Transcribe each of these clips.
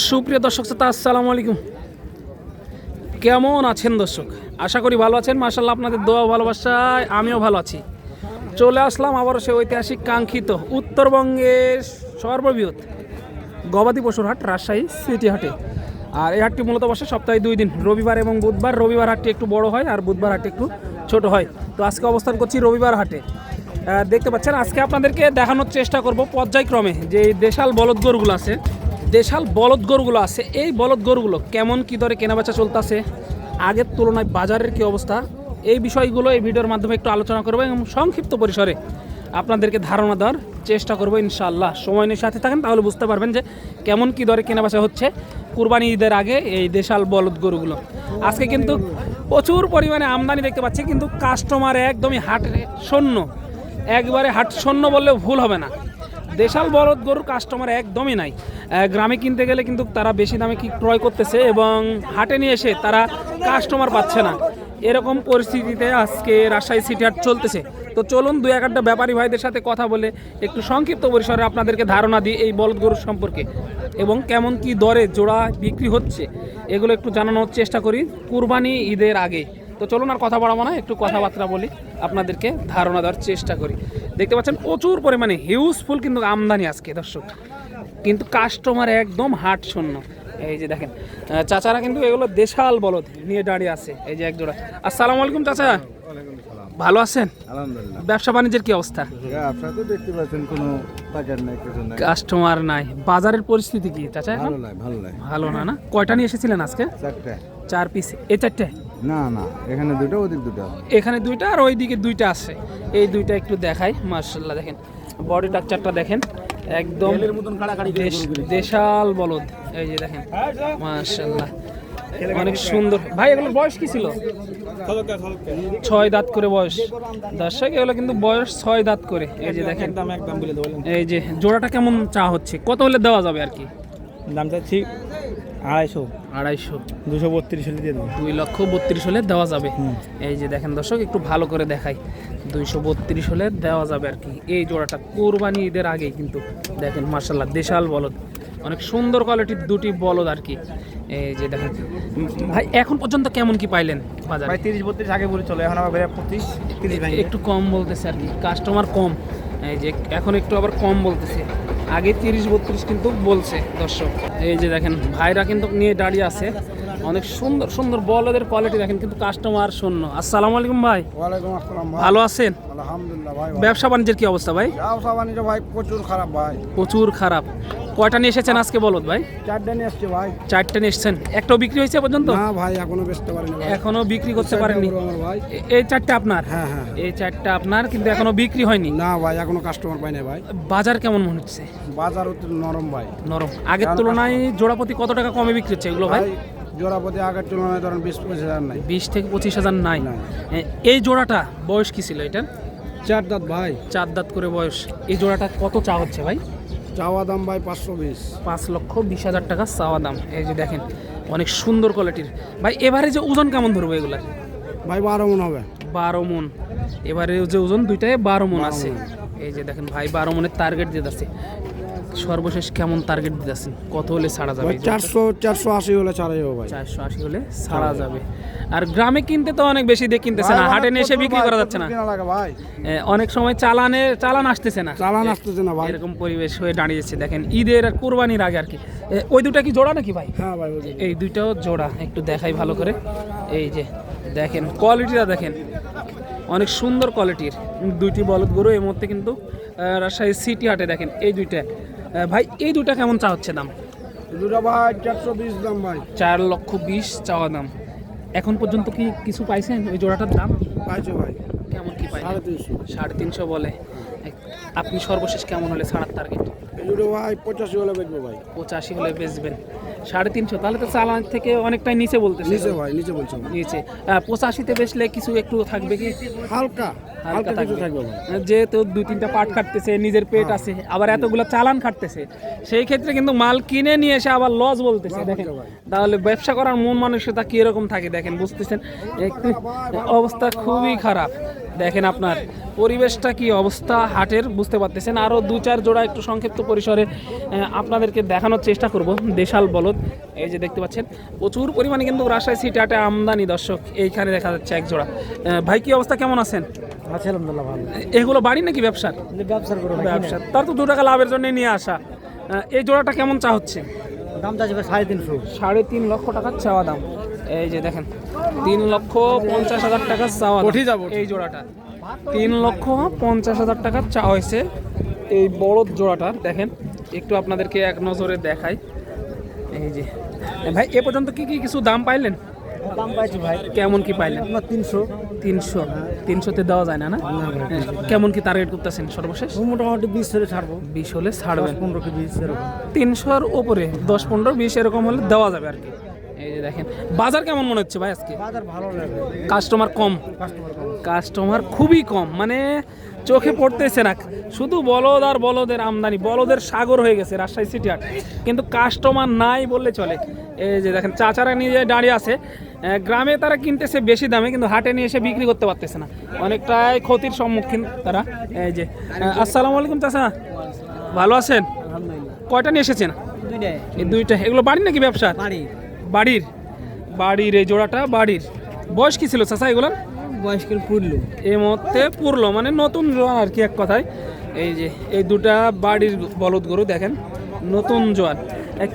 সুপ্রিয় দর্শক শ্রোতা আসসালামু আলাইকুম। কেমন আছেন দর্শক? আশা করি ভালো আছেন। মাশাআল্লাহ আপনাদের দোয়া ভালোবাসায় আমিও ভালো আছি। চলে আসলাম আবারও সে ঐতিহাসিক কাঙ্ক্ষিত উত্তরবঙ্গের সর্ববৃহৎ গবাদি পশুর হাট রাজশাহী সিটি হাটে। আর এই হাটটি মূলত বসে সপ্তাহে 2 দিন, রবিবার এবং বুধবার। রবিবার হাটটি একটু বড় হয় আর বুধবার হাটটি একটু ছোট হয়। তো আজকে অবস্থান করছি রবিবার হাটে। দেখতে পাচ্ছেন আজকে আপনাদেরকে দেখানোর চেষ্টা করব পর্যায়ক্রমে যে দেশাল বলদ গরুগুলো আছে, এই বলদ গরুগুলো কেমন কি দরে কেনাবেচা চলতেছে, আগের তুলনায় বাজারের কি অবস্থা, এই বিষয়গুলো এই ভিডিওর মাধ্যমে একটু আলোচনা করবো এবং সংক্ষিপ্ত পরিসরে আপনাদেরকে ধারণা দেওয়ার চেষ্টা করবো ইনশাআল্লাহ। সময় নিয়ে সাথে থাকেন, তাহলে বুঝতে পারবেন যে কেমন কি দরে কেনাবেচা হচ্ছে কুরবানি ঈদের আগে এই দেশাল বলদ গরুগুলো। আজকে কিন্তু প্রচুর পরিমাণে আমদানি দেখতে পাচ্ছি, কিন্তু কাস্টমার একদমই হাট শূন্য, একবারে হাট শূন্য বললেও ভুল হবে না। দেশাল বলদ গরুর কাস্টমার একদমই নাই। গ্রামে কিনতে গেলে কিন্তু তারা বেশি দামে কি ক্রয় করতেছে এবং হাটে নিয়ে এসে তারা কাস্টমার পাচ্ছে না। এরকম পরিস্থিতিতে আজকে রাজশাহী সিটি হাট চলতেছে। তো চলুন 2-1টা ব্যাপারী ভাইদের সাথে কথা বলে একটু সংক্ষিপ্ত পরিসরে আপনাদেরকে ধারণা দিই এই বলদ গরুর সম্পর্কে এবং কেমন কি দরে জোড়া বিক্রি হচ্ছে এগুলো একটু জানানোর চেষ্টা করি কুরবানি ঈদের আগে। তো চলুন আর কথা বাড়াবো না, একটু কথাবার্তা বলি, আপনাদেরকে ধারণা দেওয়ার চেষ্টা করি। দেখতে পাচ্ছেন প্রচুর পরিমাণে হিউজফুল কিন্তু আমদানি আজকে দর্শক, কিন্তু কাস্টমার একদম হাট শূন্য। এই যে দেখেন চাচারা কিন্তু এগুলো দেশাল বলদ নিয়ে দাঁড়িয়ে আছে। এই যে এক জোড়া। আসসালামু আলাইকুম চাচা, ভালো আছেন? আলহামদুলিল্লাহ। ব্যবসা বাণিজ্যের কি অবস্থা? আপনারা তো দেখতে পাচ্ছেন কোনো বাজার নাই, কিছু নাই, কাস্টমার নাই। বাজারের পরিস্থিতি কি চাচা এখন? ভালো না। না কয়টা নিয়ে এসেছিলেন আজকে? 4 পিস। এই 4টে? না, এখানে দুটো, ওদিক দুটো। এখানে 2টা আর ওইদিকে 2টা আছে। এই 2টা একটু দেখাই। মাশাআল্লাহ দেখেন বডি স্ট্রাকচারটা দেখেন, একদম দেশাল বলদ। এই যে দেখেন মাশাআল্লাহ অনেক সুন্দর। ভাই এগুলোর বয়স কি ছিল? 6 দাঁত করে বয়স। দর্শক এগুলো কিন্তু বয়স 6 দাঁত করে। এই যে দেখেন একদম বলে দেবেন। এই যে জোড়াটা কেমন চা হচ্ছে, কত হলে দেওয়া যাবে আর কি? দাম চাচ্ছি 250 232 হলে দিয়ে দেবো। 2,32,000 হলে দেওয়া যাবে। এই যে দেখেন দর্শক একটু ভালো করে দেখাই, 232 হলে দেওয়া যাবে আর কি। এই জোড়াটা কুরবানি ঈদের আগেই কিন্তু দেখেন মাশাআল্লাহ দেশাল বলদ, অনেক সুন্দর কোয়ালিটির 2টি বলদ আর কি। এই যে দেখেন ভাই এখন পর্যন্ত কেমন কি পাইলেন বাজারে? ভাই 30-32 আগে বলে চলে, এখন আবার 25-30 ভাই একটু কম বলতেছে আর কি, কাস্টমার কম। এই যে এখন একটু আবার কম বলতেছে, আগে 30-32 কিন্তু বলছে দর্শক। এই যে দেখেন ভাইরা কিন্তু নিয়ে দাঁড়িয়ে আছে, অনেক সুন্দর সুন্দর বলদের কোয়ালিটি দেখেন, কিন্তু কাস্টমার শূন্য। আসসালামু আলাইকুম ভাই। ওয়ালাইকুম আসসালাম ভাই। ভালো আছেন? আলহামদুলিল্লাহ ভাই। ব্যবসা বাণিজ্যের কি অবস্থা ভাই? ব্যবসা বাণিজ্য ভাই প্রচুর খারাপ ভাই। প্রচুর খারাপ। কয়টা নিয়ে এসেছেন আজকে বলদ ভাই? 4টা নিয়ে আসছে ভাই। 4টে নিয়ে এসেছেন। একটাও বিক্রি হয়েছে পর্যন্ত? না ভাই, এখনো বেচতে পারিনি ভাই। এখনো বিক্রি করতে পারেননি? আমার ভাই এই 4টে আপনার? হ্যাঁ। এই 4টে আপনার, কিন্তু এখনো বিক্রি হয়নি? না ভাই, এখনো কাস্টমার পাই না ভাই। বাজার কেমন মনে হচ্ছে? বাজার অতি নরম ভাই। নরম। আগের তুলনায় জোড়াপতি কত টাকা কমে বিক্রি হচ্ছে এগুলো ভাই? জোড়াপতি আগের তুলনায় ধরেন 20-25 নাই। 20 থেকে 25,000 নাই। এই জোড়াটা বয়স কি ছিল এটা? 4 দাঁত ভাই। 4 দাঁত করে বয়স। এই জোড়াটা কত চা হচ্ছে ভাই? চাওয়া দাম ভাই 520। 5,20,000 টাকা চাওয়া দাম। এই যে দেখেন অনেক সুন্দর কোয়ালিটির ভাই। এবারে যে ওজন কেমন ধরবো এগুলার? ভাই 12 মন হবে। 12 মন। এবারে যে ওজন দুইটায় 12 মন আছে। এই যে দেখেন ভাই 12 মনের টার্গেট দিয়ে যাচ্ছে। সর্বশেষ কেমন টার্গেট দিয়ে যাচ্ছেন, কত হলে ছাড়া যাবে? 480 হলে ছাড়াই হবে ভাই। 480 হলে ছাড়া যাবে। আর গ্রামে কিনতে তো অনেক বেশি দিয়ে কিনতেছে না, হাটে নিয়ে এসে বিক্রি করা যাচ্ছে না। অনেক সময় চালান আসতেছে না ভাই। এরকম পরিবেশ হয়ে দাঁড়িয়েছে দেখেন ঈদের আর কুরবানির আগে আর কি। ওই 2টা কি জোড়া নাকি ভাই? হ্যাঁ ভাই, এই 2টাও জোড়া। একটু দেখাই ভালো করে। এই যে দেখেন কোয়ালিটিটা দেখেন, অনেক সুন্দর কোয়ালিটির 2টি বলদ গরু এর মধ্যে কিন্তু রাজশাহী সিটি হাটে দেখেন এই 2টা। ভাই এই 2টা কেমন চা হচ্ছে দাম? দুটো ভাই 420 দাম ভাই। 4,20,000 চাওয়া দাম। এখন পর্যন্ত কি কিছু পাইছেন ওই জোড়াটার দাম? পাইছো ভাই। কেমন কি পাই? 350। 350 বলে। আপনি সর্বশেষ কেমন হলে ছাড়ার টার্গেট? দুটো ভাই 85 হলে বেচবো ভাই। 85 হলে বেচবেন। 350 তাহলে তো চালান থেকে অনেকটাই নিচে বলতেছে। নিচে ভাই, নিচে বলছো নিচে। 85-তে বেচলে কিছু একটু থাকবে কি? হালকা থাকবে ভাই। যেহেতু 2-3টা পাট কাটতেছে, নিজের পেট আছে, আবার এতগুলো চালান কাটতেছে, সেই ক্ষেত্রে কিন্তু মাল কিনে নিয়ে এসে আবার লস বলতেছে দেখেন। তাহলে ব্যবসা করার মন মানসিকতা কি এরকম থাকে দেখেন, বুঝতেছেন একটু অবস্থা খুবই খারাপ। দেখেন আপনার পরিবেশটা কি অবস্থা হাটের বুঝতে পারতেছেন। আরও 2-4 জোড়া একটু সংক্ষিপ্ত পরিসরে আপনাদেরকে দেখানোর চেষ্টা করব। দেশাল বলদ এই যে দেখতে পাচ্ছেন প্রচুর পরিমাণে কিন্তু রাজশাহী সিটি হাটে আমদানি দর্শক। এইখানে দেখা যাচ্ছে এক জোড়া। ভাই কি অবস্থা, কেমন আছেন? আছে আলহামদুলিল্লাহ ভালো। এগুলো বাড়ি নাকি ব্যবসার? ব্যবসার করো ব্যবসা, তার তো 2 টাকা লাভের জন্য নিয়ে আসা। এই জোড়াটা কেমন চা হচ্ছে? দাম চাইছে 350। 3.5 লক্ষ টাকার চাওয়া দাম। এই যে দেখেন 3,50,000 টাকার চাওয়া দাম। এই জোড়াটা 3,50,000 টাকার চা হয়েছে। এই বড় জোড়াটা দেখেন, একটু আপনাদেরকে এক নজরে দেখাই। এই যে ভাই এ পর্যন্ত কি কি কিছু দাম পাইলেন? দাম পাইছি ভাই। কেমন কি পাইলেন? আপনার 300। 300তে দেওয়া যায় না না? কেমন কি টার্গেট করতেছেন সর্বশেষ? মোটামুটি 20 হলে ছাড়বো। 20 হলে ছাড়বেন। 15 কি 20 এরকম। 300-র উপরে 10, 15, 20 এরকম হলে দেওয়া যাবে আর কি। এই যে দেখেন বাজার কেমন মনে হচ্ছে ভাই আজকে? বাজার ভালো লাগে। কাস্টমার কম, কাস্টমার কম। কাস্টমার খুবই কম, মানে চোখে পড়তেছে না। শুধু বলদ আর বলদের আমদানি, বলদের সাগর হয়ে গেছে রাজশাহী সিটি হাট, কিন্তু কাস্টমার নাই বললে চলে। এই যে দেখেন চাচারা নিয়ে দাঁড়িয়ে আছে। গ্রামে তারা কিনতেছে বেশি দামে, কিন্তু হাটে নিয়ে এসে বিক্রি করতে পারতেছে না, অনেকটাই ক্ষতির সম্মুখীন তারা। এই যে আসসালামু আলাইকুম চাচা, ভালো আছেন? আলহামদুলিল্লাহ। কয়টা নিয়ে এসেছেন? দুইটাই। এই 2টা। এগুলো বাড়ির নাকি ব্যবসার? বাড়ি। বাড়ির এই জোড়াটা বাড়ির। বয়স কি ছিল চাচা এগুলোর? বয়স কিল পুরলো। এই মুহূর্তে পুরলো, মানে নতুন জোয়ান আর কি এক কথায়। এই যে এই 2টা বাড়ির বলদ গরু দেখেন, নতুন জোয়ান।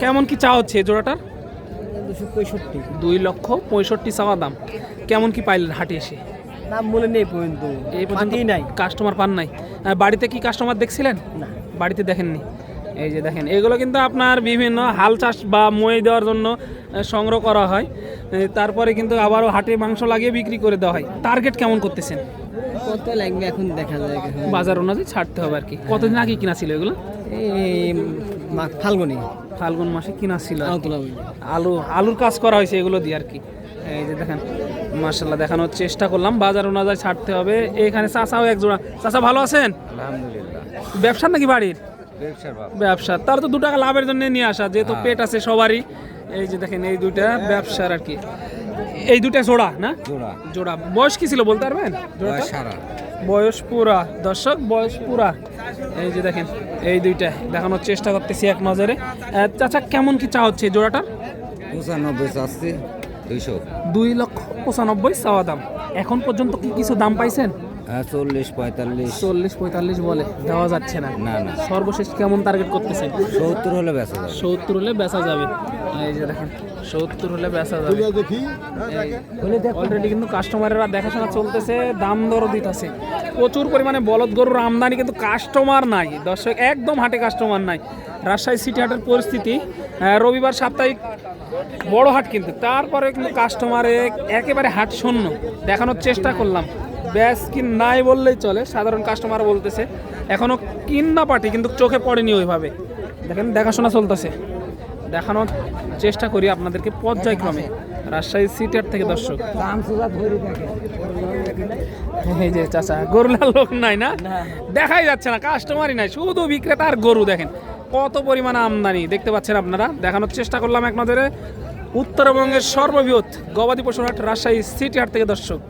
কেমন কি চা হচ্ছে এই জোড়াটার? 265। 2,65,000 চাওয়া দাম। কেমন কি পাইলেন হাটে এসে? দাম বলে নেই পর্যন্ত। এই পর্যন্ত পাতি নাই। কাস্টমার পান নাই? বাড়িতে কি কাস্টমার দেখছিলেন? না। বাড়িতে দেখেননি। এই যে দেখেন এগুলো কিন্তু আপনার বিভিন্ন হাল চাষ বা মই দেওয়ার জন্য সংগ্রহ করা হয়। তারপরে কিন্তু আবারও হাটে মাংস লাগিয়ে বিক্রি করে দেওয়া হয়। টার্গেট কেমন করতেছেন? কত লাগবে এখন দেখা যায়। বাজার অনুযায়ী ছাড়তে হবে আর কি। কতদিন আগে কিনা ছিল এগুলো? এই ফাল্গুনি। ফাল্গুন মাসে কিনা ছিল। আউতলা বই। আলুর কাজ করা হয়েছে এগুলো দিয়ে আর কি। এই যে দেখেন মাশাআল্লাহ দেখানোর চেষ্টা করলাম, বাজার অনুযায়ী ছাড়তে হবে। এখানে চাচাও এক জোড়া। চাচা ভালো আছেন? আলহামদুলিল্লাহ। ব্যবসার নাকি বাড়ির? ব্যবসা, তার তো 2 টাকা লাভের জন্য নিয়ে আসা, যেহেতু পেট আছে সবারই। এই যে দেখেন এই 2টা ব্যবসার আর কি। এই 2টা জোড়া না? জোড়া। বয়স কি ছিল বলতে পারবেন? বয়স পুরা দর্শক, বয়স পুরা। এই যে দেখেন এই 2টা দেখানোর চেষ্টা করতেছি এক নজরে। চাচা কেমন কি চা হচ্ছে এই জোড়াটার? 95 চাচ্ছি, 200। 2,95,000 চাওয়া দাম। এখন পর্যন্ত কি কিছু দাম পাইছেন? 40, 45। 40-45 বলে দেওয়া যাচ্ছে না। না। সর্বশেষ কেমন টার্গেট করতেছেন? 70 হলে বেচা যাবে। 70 হলে বেচা যাবে। এই যে দেখেন 70 হলে বেচা যাবে। অলরেডি কিন্তু কাস্টমারেরা দেখাশোনা চলতেছে, দাম দরও দিতেছে। প্রচুর পরিমাণে বলদ গরুর আমদানি, কিন্তু কাস্টমার নাই দর্শক, একদম হাটে কাস্টমার নাই। রাজশাহী সিটি হাটের পরিস্থিতি, রবিবার সাপ্তাহিক বড় হাট, কিন্তু তারপরে কিন্তু কাস্টমারে একেবারে হাট শূন্য। দেখানোর চেষ্টা করলাম, ব্যাস কি নাই বললেই চলে। সাধারণ কাস্টমার বলতেছে এখনো কিন্না পাটি, কিন্তু চোখে পড়েনি ওইভাবে। দেখেন দেখাশোনা চলতেছে, দেখানোর চেষ্টা করি আপনাদেরকে পর্যায়ক্রমে রাজশাহী সিটির থেকে দর্শক। এই যে চাচা, গরুলার লোক নাই না, দেখাই যাচ্ছে না, কাস্টমারই নাই, শুধু বিক্রেতা আর গরু। দেখেন কত পরিমাণে আমদানি দেখতে পাচ্ছেন আপনারা। দেখানোর চেষ্টা করলাম এক নজরে উত্তরবঙ্গের সর্ববৃহৎ গবাদি পশুর হাট রাজশাহী সিটি হাট থেকে দর্শক।